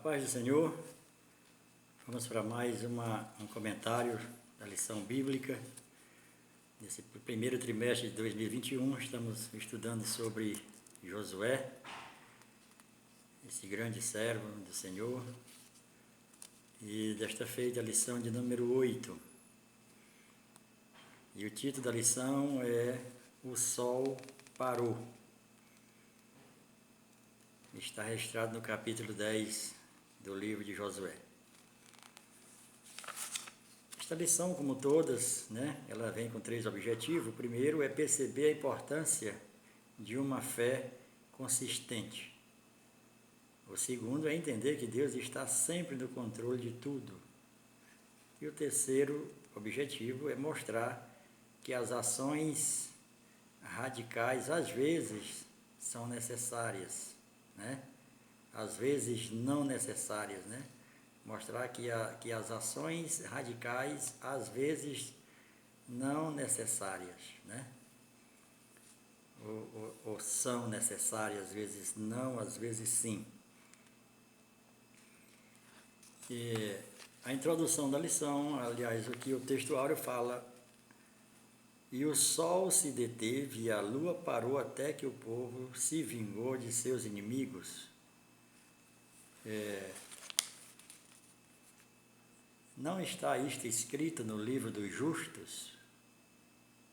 Paz do Senhor, vamos para mais um comentário da lição bíblica. Nesse primeiro trimestre de 2021, estamos estudando sobre Josué, esse grande servo do Senhor. E desta feita a lição de número 8. E o título da lição é O Sol Parou. Está registrado no capítulo 10 do livro de Josué. Esta lição, como todas, ela vem com 3 objetivos. O primeiro é perceber a importância de uma fé consistente. O segundo é entender que Deus está sempre no controle de tudo. E o terceiro objetivo é mostrar que as ações radicais às vezes são necessárias, às vezes não necessárias, Mostrar que as ações radicais às vezes não necessárias, Ou são necessárias, às vezes não, às vezes sim. E a introdução da lição, aliás, o que o texto áureo fala: e o sol se deteve e a lua parou até que o povo se vingou de seus inimigos. Não está isto escrito no livro dos justos?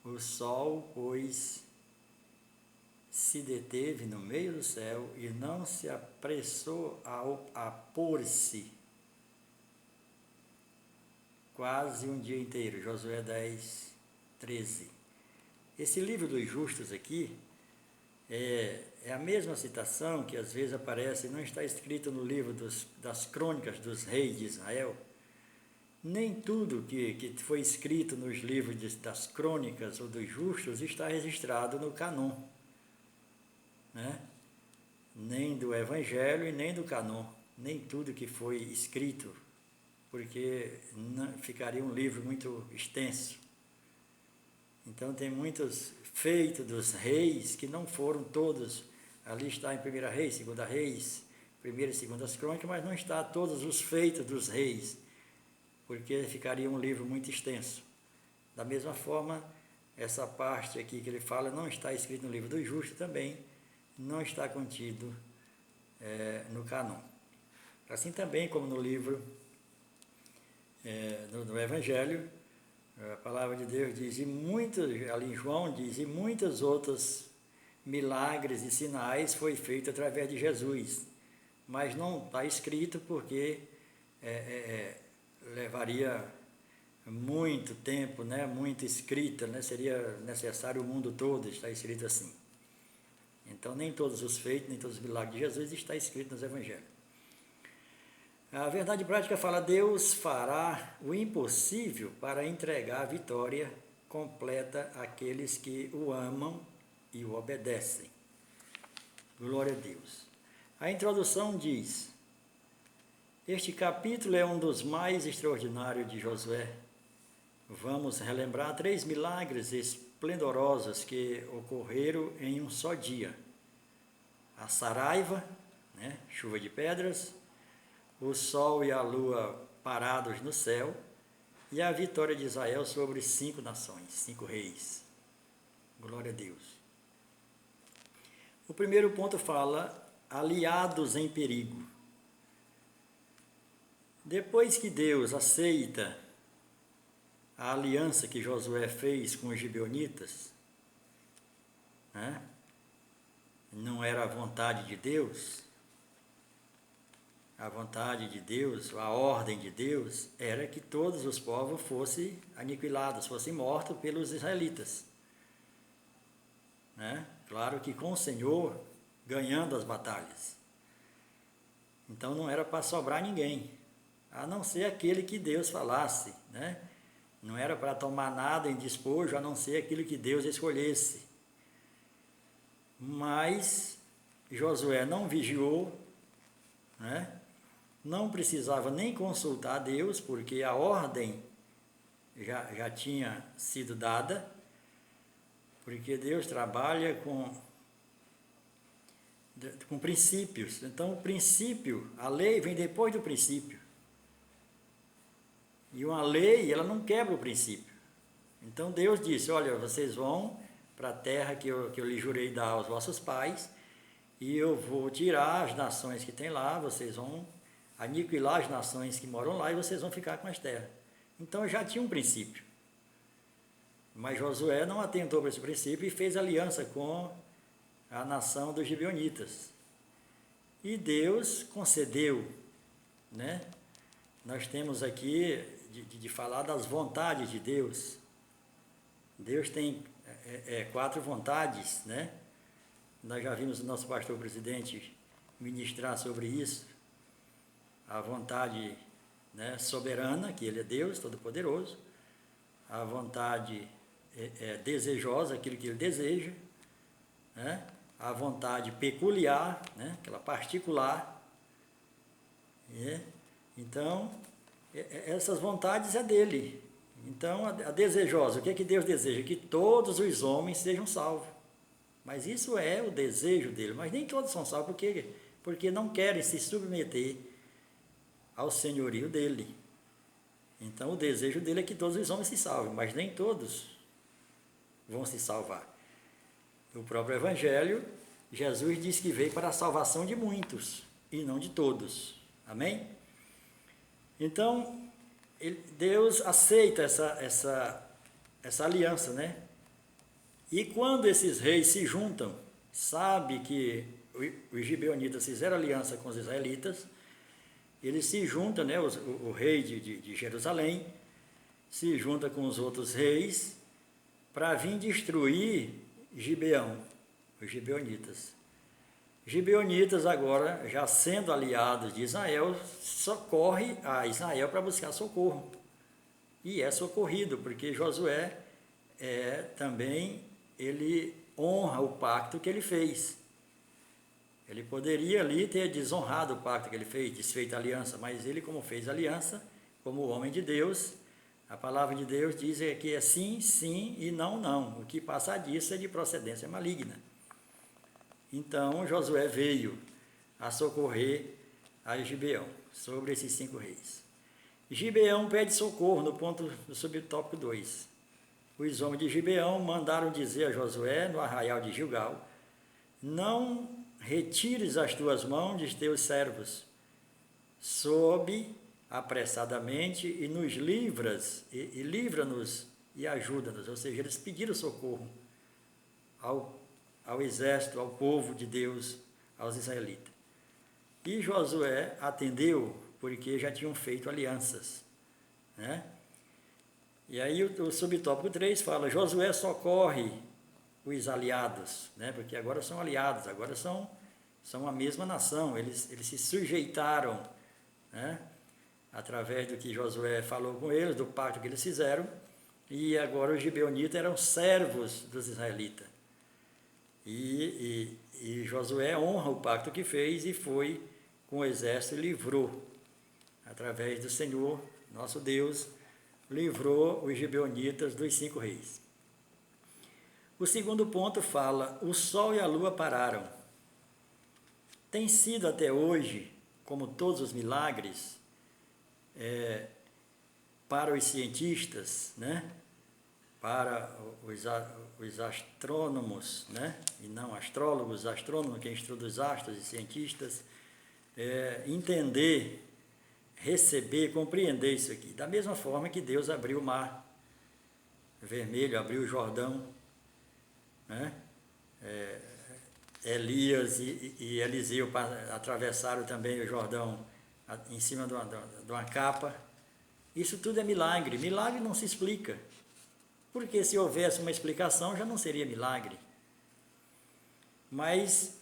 O sol, pois, se deteve no meio do céu e não se apressou a pôr-se quase um dia inteiro. Josué 10, 13. Esse livro dos justos aqui é a mesma citação que às vezes aparece, não está escrito no livro das crônicas dos reis de Israel. Nem tudo que foi escrito nos livros das crônicas ou dos justos está registrado no cânon, Nem do Evangelho e nem do cânon, nem tudo que foi escrito, porque ficaria um livro muito extenso. Então tem muitos feitos dos reis que não foram todos. Ali está em 1 Reis, 2 Reis, 1 e 2 Crônicas, mas não está todos os feitos dos reis, porque ficaria um livro muito extenso. Da mesma forma, essa parte aqui que ele fala não está escrito no livro do justo, também não está contido no cânon. Assim também como no livro, no Evangelho, a palavra de Deus diz, ali em João diz, e muitos outros milagres e sinais foi feito através de Jesus, mas não está escrito porque levaria muito tempo, muito escrita, seria necessário o mundo todo, está escrito assim. Então nem todos os feitos, nem todos os milagres de Jesus está escrito nos Evangelhos. A verdade prática fala: Deus fará o impossível para entregar a vitória completa àqueles que o amam e o obedecem. Glória a Deus. A introdução diz: este capítulo é um dos mais extraordinários de Josué. Vamos relembrar 3 milagres esplendorosos que ocorreram em um só dia. A saraiva, chuva de pedras, o sol e a lua parados no céu, e a vitória de Israel sobre 5 nações, 5 reis. Glória a Deus. O primeiro ponto fala: aliados em perigo. Depois que Deus aceita a aliança que Josué fez com os gibeonitas, não era a vontade de Deus. A vontade de Deus, a ordem de Deus, era que todos os povos fossem aniquilados, fossem mortos pelos israelitas. Claro que com o Senhor ganhando as batalhas. Então não era para sobrar ninguém, a não ser aquele que Deus falasse, Não era para tomar nada em despojo, a não ser aquilo que Deus escolhesse. Mas Josué não vigiou, não precisava nem consultar a Deus, porque a ordem já tinha sido dada, porque Deus trabalha com com princípios. Então, o princípio, a lei vem depois do princípio. E uma lei, ela não quebra o princípio. Então, Deus disse, olha, vocês vão para a terra que eu lhe jurei dar aos vossos pais, e eu vou tirar as nações que tem lá, vocês vão aniquilar as nações que moram lá, e vocês vão ficar com as terras. Então, já tinha um princípio. Mas Josué não atentou para esse princípio e fez aliança com a nação dos gibeonitas. E Deus concedeu, né? Nós temos aqui de falar das vontades de Deus. Deus tem 4 vontades, né? Nós já vimos o nosso pastor presidente ministrar sobre isso. A vontade, né, soberana, que Ele é Deus Todo-Poderoso. A vontade desejosa, aquilo que Ele deseja, né? A vontade peculiar, né? Aquela particular. Então, essas vontades é dele. Então, a desejosa, o que é que Deus deseja? Que todos os homens sejam salvos. Mas isso é o desejo dele. Mas nem todos são salvos, porque não querem se submeter ao senhorio dele. Então, o desejo dele é que todos os homens se salvem, mas nem todos vão se salvar. No próprio Evangelho, Jesus diz que veio para a salvação de muitos, e não de todos. Amém? Então, Deus aceita essa aliança, né? E quando esses reis se juntam, sabe que os gibeonitas fizeram aliança com os israelitas, eles se juntam, né? O rei de Jerusalém se junta com os outros reis para vir destruir Gibeão, os gibeonitas. Gibeonitas agora, já sendo aliados de Israel, socorre a Israel para buscar socorro. E é socorrido, porque Josué também, ele honra o pacto que ele fez. Ele poderia ali ter desonrado o pacto que ele fez, desfeito a aliança, mas ele, como fez aliança, como homem de Deus, a palavra de Deus diz que é sim, sim e não, não. O que passar disso é de procedência maligna. Então, Josué veio a socorrer a Gibeão, sobre esses 5 reis. Gibeão pede socorro, no subtópico 2. Os homens de Gibeão mandaram dizer a Josué, no arraial de Gilgal, não retires as tuas mãos de teus servos, sobe apressadamente e nos livras, e livra-nos e ajuda-nos. Ou seja, eles pediram socorro ao exército, ao povo de Deus, aos israelitas. E Josué atendeu, porque já tinham feito alianças, né? E aí o subtópico 3 fala, Josué socorre os aliados, né? Porque agora são aliados, agora são a mesma nação, eles se sujeitaram, né? Através do que Josué falou com eles, do pacto que eles fizeram, e agora os gibeonitas eram servos dos israelitas. E Josué honra o pacto que fez e foi com o exército e livrou, através do Senhor, nosso Deus, livrou os gibeonitas dos 5 reis. O segundo ponto fala, o sol e a lua pararam. Tem sido até hoje, como todos os milagres, para os cientistas, né? Para os astrônomos, né? E não astrólogos, astrônomos, quem estuda os astros e cientistas, entender, receber, compreender isso aqui. Da mesma forma que Deus abriu o mar vermelho, abriu o Jordão, né? Elias e Eliseu atravessaram também o Jordão em cima de uma capa. Isso tudo é milagre. Milagre não se explica. Porque se houvesse uma explicação, já não seria milagre. Mas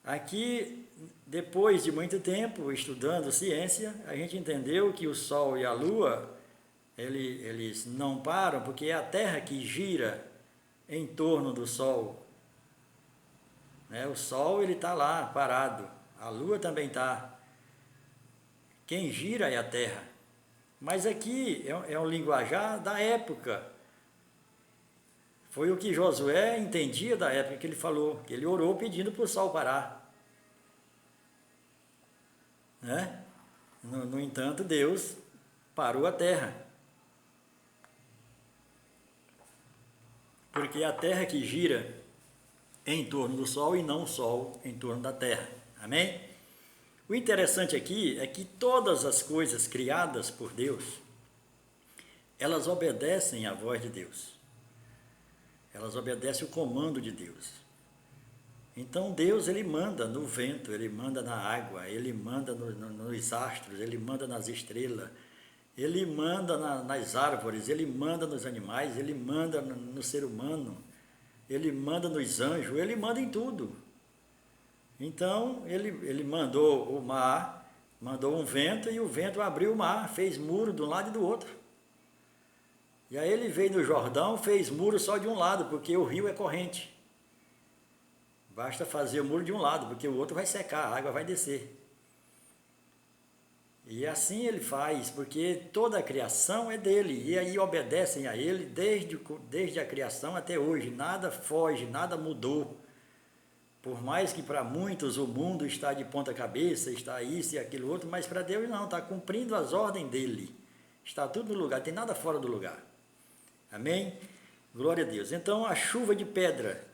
aqui, depois de muito tempo estudando ciência, a gente entendeu que o Sol e a Lua, eles não param, porque é a Terra que gira em torno do Sol. O Sol está lá, parado. A Lua também está. Quem gira é a Terra. Mas aqui é um linguajar da época. Foi o que Josué entendia da época que ele falou, que ele orou pedindo para o sol parar. né? No entanto, Deus parou a terra. Porque é a terra que gira em torno do Sol e não o Sol em torno da terra. Amém? O interessante aqui é que todas as coisas criadas por Deus, elas obedecem à voz de Deus. Elas obedecem o comando de Deus. Então Deus, ele manda no vento, ele manda na água, ele manda nos astros, ele manda nas estrelas, ele manda nas árvores, ele manda nos animais, ele manda no ser humano, ele manda nos anjos, ele manda em tudo. Então ele mandou o mar, mandou um vento e o vento abriu o mar, fez muro de um lado e do outro. E aí ele veio no Jordão, fez muro só de um lado, porque o rio é corrente. Basta fazer o muro de um lado, porque o outro vai secar, a água vai descer. E assim ele faz, porque toda a criação é dele, e aí obedecem a ele desde a criação até hoje. Nada foge, nada mudou. Por mais que para muitos o mundo está de ponta cabeça, está isso e aquilo outro, mas para Deus não, está cumprindo as ordens dele. Está tudo no lugar, tem nada fora do lugar. Amém? Glória a Deus. Então a chuva de pedra.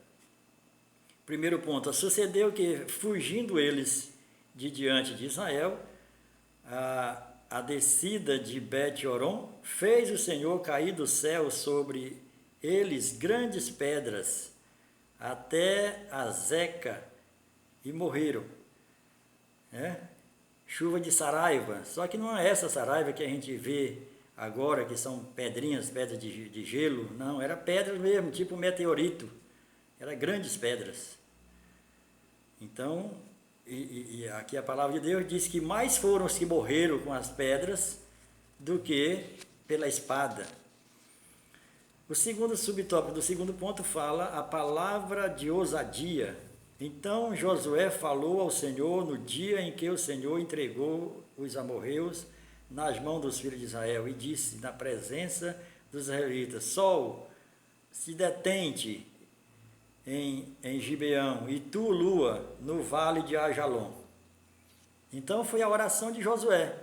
Primeiro ponto, sucedeu que, fugindo eles de diante de Israel, a descida de Bet-Horon, fez o Senhor cair do céu sobre eles grandes pedras, até a Zeca, e morreram. Chuva de saraiva, só que não é essa saraiva que a gente vê agora, que são pedrinhas, pedras de gelo, não, era pedras mesmo, tipo meteorito, eram grandes pedras. Então, e aqui a palavra de Deus diz que mais foram os que morreram com as pedras do que pela espada. O segundo subtópico do segundo ponto fala a palavra de ousadia. Então Josué falou ao Senhor no dia em que o Senhor entregou os amorreus nas mãos dos filhos de Israel e disse na presença dos israelitas: Sol, se detente em Gibeão, e tu, lua, no vale de Ajalon. Então foi a oração de Josué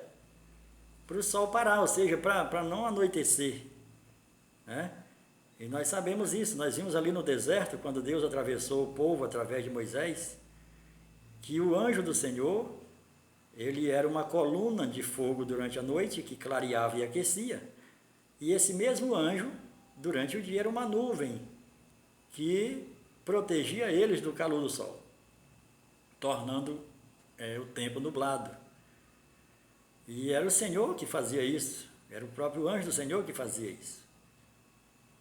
para o sol parar, ou seja, para não anoitecer, né? E nós sabemos isso, nós vimos ali no deserto, quando Deus atravessou o povo através de Moisés, que o anjo do Senhor, ele era uma coluna de fogo durante a noite, que clareava e aquecia, e esse mesmo anjo, durante o dia, era uma nuvem, que protegia eles do calor do sol, tornando o tempo nublado. E era o Senhor que fazia isso, era o próprio anjo do Senhor que fazia isso.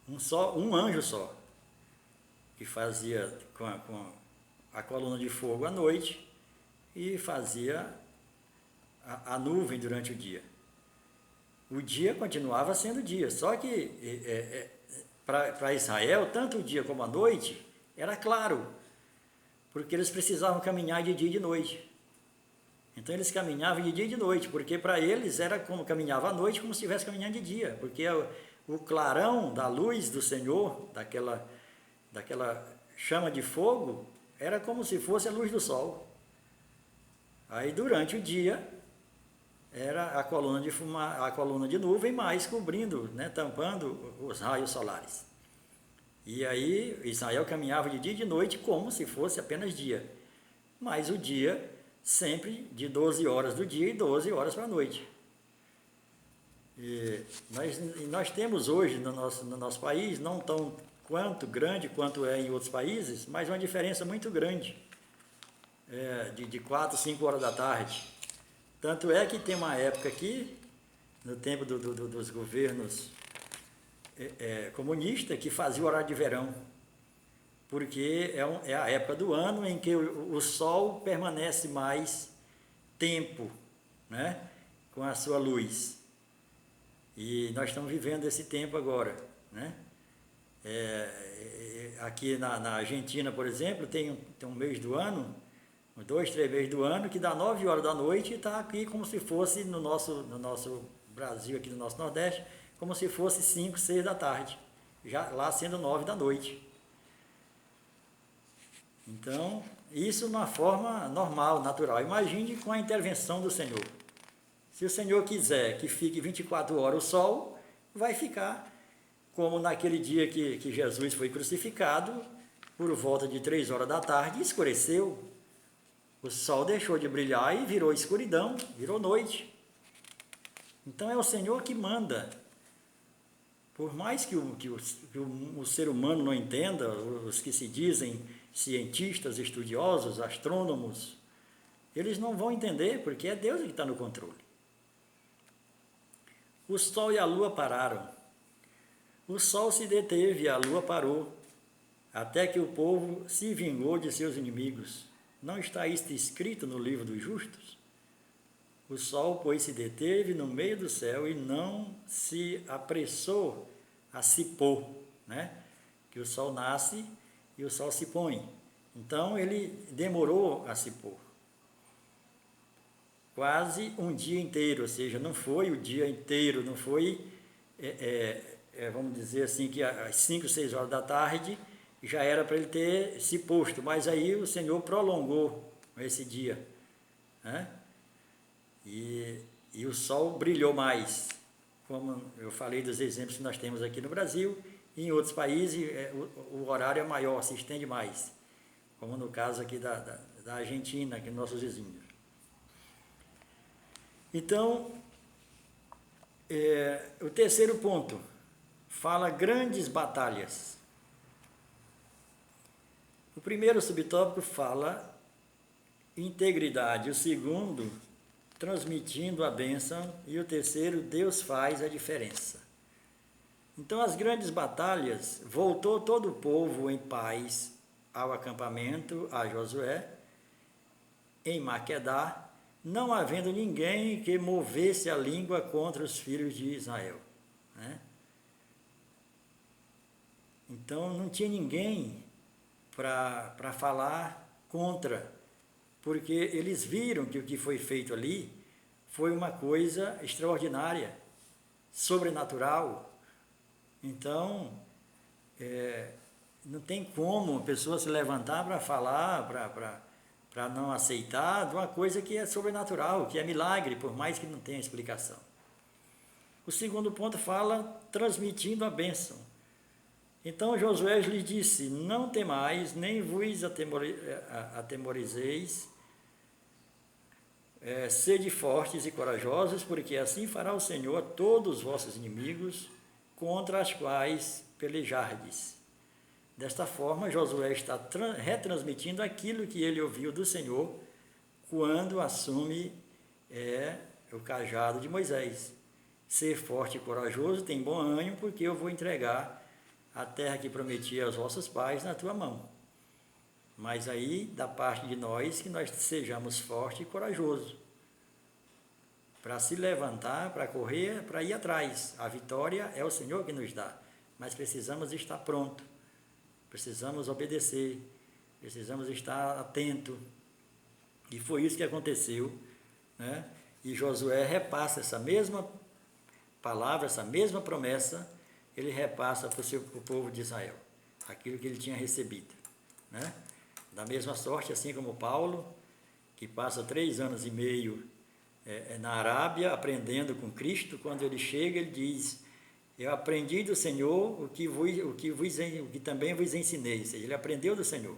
Um anjo só, que fazia com a coluna de fogo à noite e fazia a nuvem durante o dia. O dia continuava sendo dia, só que para Israel, tanto o dia como a noite, era claro, porque eles precisavam caminhar de dia e de noite. Então eles caminhavam de dia e de noite, porque para eles era como caminhava à noite, como se estivesse caminhando de dia, porque o clarão da luz do Senhor, daquela chama de fogo, era como se fosse a luz do sol. Aí durante o dia era a coluna de nuvem, mais cobrindo, né, tampando os raios solares. E aí Israel caminhava de dia e de noite como se fosse apenas dia. Mas o dia sempre de 12 horas do dia e 12 horas para a noite. E nós temos hoje no nosso país, não tão grande quanto é em outros países, mas uma diferença muito grande, de 4, 5 horas da tarde. Tanto é que tem uma época aqui, no tempo dos governos comunista, que fazia o horário de verão, porque é a época do ano em que o sol permanece mais tempo, né, com a sua luz. E nós estamos vivendo esse tempo agora, né? Aqui na Argentina, por exemplo, tem um mês do ano, 2, 3 meses do ano, que dá 9 horas da noite e está aqui como se fosse no nosso Brasil, aqui no nosso Nordeste, como se fosse 5, 6 da tarde, já lá sendo 9 da noite. Então, Isso numa forma normal, natural. Imagine com a intervenção do Senhor. Se o Senhor quiser que fique 24 horas o sol, vai ficar como naquele dia que Jesus foi crucificado, por volta de 3 horas da tarde, escureceu. O sol deixou de brilhar e virou escuridão, virou noite. Então é o Senhor que manda. Por mais que o ser humano não entenda, os que se dizem cientistas, estudiosos, astrônomos, eles não vão entender, porque é Deus que está no controle. O sol e a lua pararam. O sol se deteve e a lua parou, até que o povo se vingou de seus inimigos. Não está isto escrito no livro dos justos? O sol, pois, se deteve no meio do céu e não se apressou a se pôr, né? Que o sol nasce e o sol se põe. Então, ele demorou a se pôr. Quase um dia inteiro, ou seja, não foi o dia inteiro, não foi, vamos dizer assim, que às 5, 6 horas da tarde já era para ele ter se posto, mas aí o Senhor prolongou esse dia, né? E o sol brilhou mais, como eu falei dos exemplos que nós temos aqui no Brasil, e em outros países o horário é maior, se estende mais, como no caso aqui da Argentina, aqui nossos vizinhos. Então, o terceiro ponto, fala grandes batalhas. O primeiro subtópico fala integridade, o segundo, transmitindo a bênção, e o terceiro, Deus faz a diferença. Então, as grandes batalhas, voltou todo o povo em paz ao acampamento, a Josué, em Maquedá, não havendo ninguém que movesse a língua contra os filhos de Israel, né? Então, não tinha ninguém para falar contra, porque eles viram que o que foi feito ali foi uma coisa extraordinária, sobrenatural. Então, não tem como a pessoa se levantar para falar, para não aceitar de uma coisa que é sobrenatural, que é milagre, por mais que não tenha explicação. O segundo ponto fala transmitindo a bênção. Então Josué lhe disse, não temais, nem vos atemorizeis, sede fortes e corajosos, porque assim fará o Senhor a todos os vossos inimigos, contra as quais pelejardes. Desta forma, Josué está retransmitindo aquilo que ele ouviu do Senhor quando assume o cajado de Moisés. Ser forte e corajoso, tem bom ânimo, porque eu vou entregar a terra que prometi aos vossos pais na tua mão. Mas aí, da parte de nós, que nós sejamos fortes e corajosos, para se levantar, para correr, para ir atrás. A vitória é o Senhor que nos dá, mas precisamos estar pronto, precisamos obedecer, precisamos estar atento. E foi isso que aconteceu, né? E Josué repassa essa mesma palavra, essa mesma promessa, ele repassa para o povo de Israel, aquilo que ele tinha recebido, né? Da mesma sorte, assim como Paulo, que passa 3 anos e meio na Arábia, aprendendo com Cristo, quando ele chega, ele diz, eu aprendi do Senhor o que também vos ensinei, ou seja, ele aprendeu do Senhor.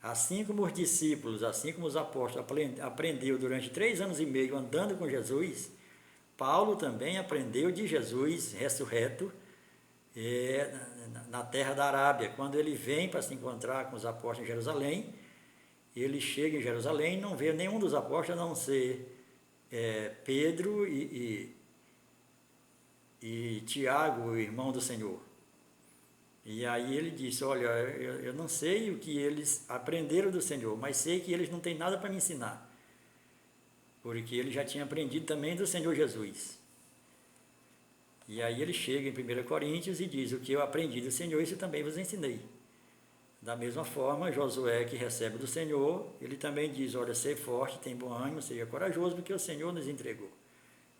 Assim como os discípulos, assim como os apóstolos aprendeu durante 3 anos e meio andando com Jesus, Paulo também aprendeu de Jesus ressurreto, na terra da Arábia. Quando ele vem para se encontrar com os apóstolos em Jerusalém, ele chega em Jerusalém e não vê nenhum dos apóstolos a não ser Pedro e Tiago, o irmão do Senhor. E aí ele disse, olha, eu não sei o que eles aprenderam do Senhor, mas sei que eles não têm nada para me ensinar, porque ele já tinha aprendido também do Senhor Jesus. E aí ele chega em 1 Coríntios e diz, o que eu aprendi do Senhor, isso também vos ensinei. Da mesma forma, Josué, que recebe do Senhor, ele também diz, olha, ser forte, tem bom ânimo, seja corajoso, porque o Senhor nos entregou.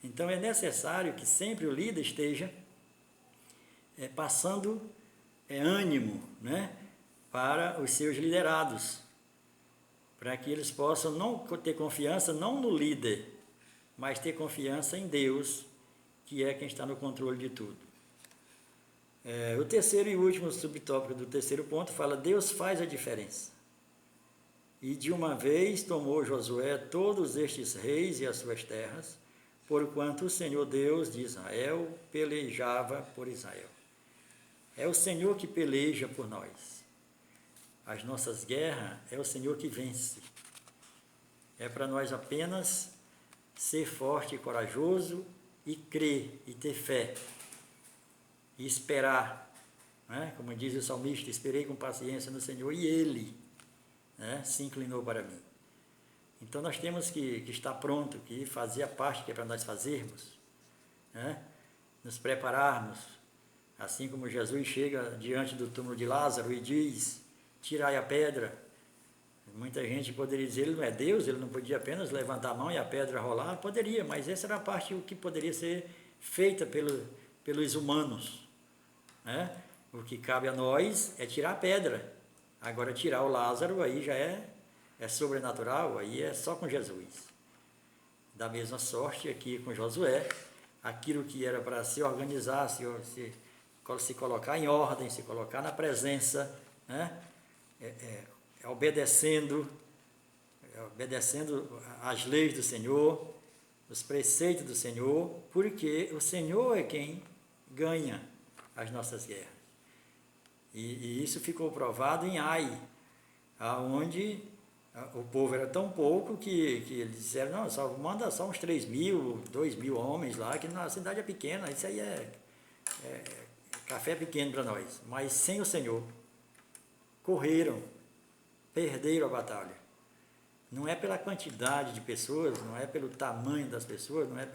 Então é necessário que sempre o líder esteja passando ânimo, né, para os seus liderados. para que eles possam não ter confiança não no líder, mas ter confiança em Deus, que é quem está no controle de tudo. O terceiro e último subtópico do terceiro ponto fala: Deus faz a diferença. E de uma vez tomou Josué todos estes reis e as suas terras, porquanto o Senhor Deus de Israel pelejava por Israel. É o Senhor que peleja por nós. As nossas guerras é o Senhor que vence. É para nós apenas ser forte e corajoso e crer e ter fé e esperar, né? Como diz o salmista: esperei com paciência no Senhor e Ele, né, se inclinou para mim. Então nós temos que estar pronto, que fazer a parte que é para nós fazermos, né? Nos prepararmos, assim como Jesus chega diante do túmulo de Lázaro e diz: tirai a pedra. Muita gente poderia dizer: ele não é Deus, ele não podia apenas levantar a mão e a pedra rolar? Poderia, mas essa era a parte que poderia ser feita pelos humanos, né? O que cabe a nós é tirar a pedra. Agora, tirar o Lázaro aí já é sobrenatural, aí é só com Jesus. Da mesma sorte aqui com Josué, aquilo que era para se organizar, se colocar em ordem, se colocar na presença, né? Obedecendo às leis do Senhor, os preceitos do Senhor, porque o Senhor é quem ganha as nossas guerras. E isso ficou provado em Ai, onde o povo era tão pouco que eles disseram: não, manda só uns 3.000, 2.000 homens lá, que a cidade é pequena, isso aí é café pequeno para nós. Mas sem o Senhor, correram, perderam a batalha. Não é pela quantidade de pessoas, não é pelo tamanho das pessoas, não é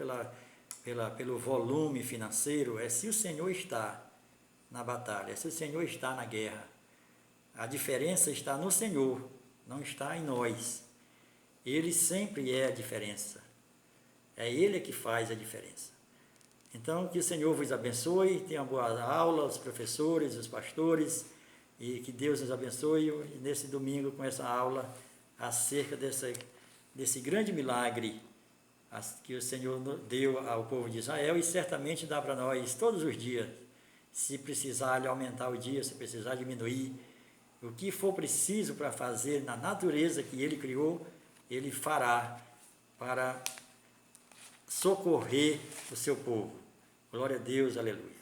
pelo volume financeiro, é se o Senhor está na batalha, se o Senhor está na guerra. A diferença está no Senhor, não está em nós. Ele sempre é a diferença. É Ele que faz a diferença. Então, que o Senhor vos abençoe, tenha uma boa aula, os professores, os pastores, e que Deus nos abençoe nesse domingo com essa aula acerca desse grande milagre que o Senhor deu ao povo de Israel, e certamente dá para nós todos os dias, se precisar aumentar o dia, se precisar diminuir, o que for preciso para fazer na natureza que Ele criou, Ele fará para socorrer o seu povo. Glória a Deus, aleluia.